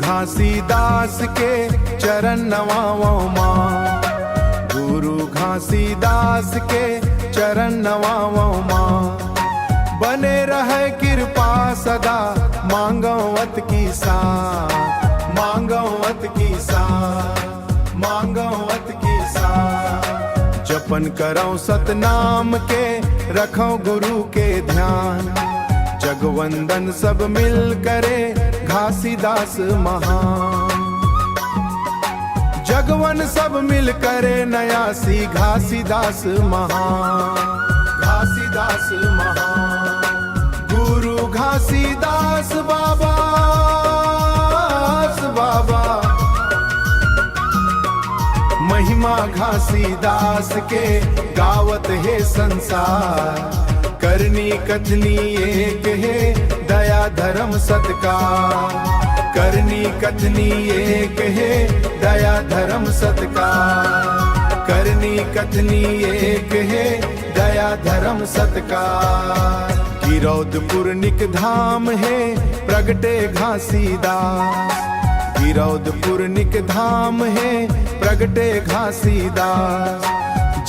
घासीदास के चरण नवावो माँ, गुरु घासीदास के चरण नवावो माँ। बने रहे कृपा सदा मांगवत की साथ, मांगवत की साथ, मांगवत की साथ। जपन करो सतनाम के रखो गुरु के ध्यान, जगवंदन सब मिल करे घासीदास महान। जगवन सब मिल करे नयासी घासीदास महान, घासीदास महान। गुरु घासीदास बाबा, बाबा महिमा घासीदास के गावत है संसार। करनी कथनी एक है दया धर्म सत्कार, करनी कथनी एक है दया धर्म सत्कार, करनी कथनी एक है दया धर्म सत्कार। गिरौदपुर निक धाम है प्रगटे घासीदास, गिरौदपुर निक धाम है प्रगटे घासीदास।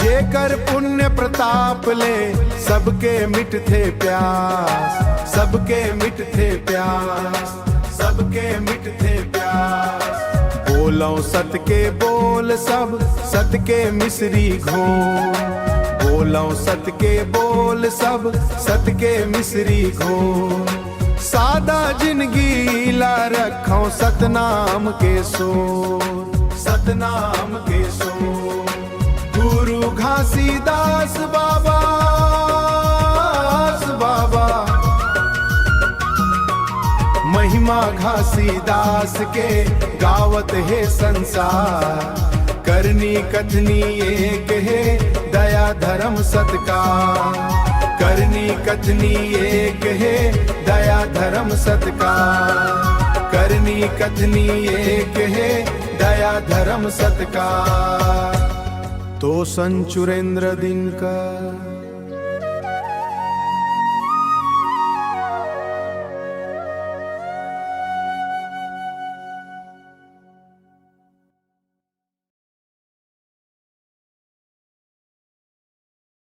जेकर पुण्य प्रताप ले सबके मिट थे प्यास, सबके मिट थे प्यास, सबके मिट थे प्यास। बोलो सत के बोल सब, सत के मिश्री घोल, बोलो सत के बोल सब, सत के मिश्री घोल। सादा जिंदगी ला रखो सतनाम के सोर, सतनाम के सोर। गुरु घासीदास बाबा, बाबा महिमा घासीदास के गावत है संसार। करनी कथनी एक है दया धर्म सत्कार, करनी कथनी एक है दया धर्म सत्कार, करनी कथनी एक है दया धर्म सत्कार। तो संचुरेंद्र दिन का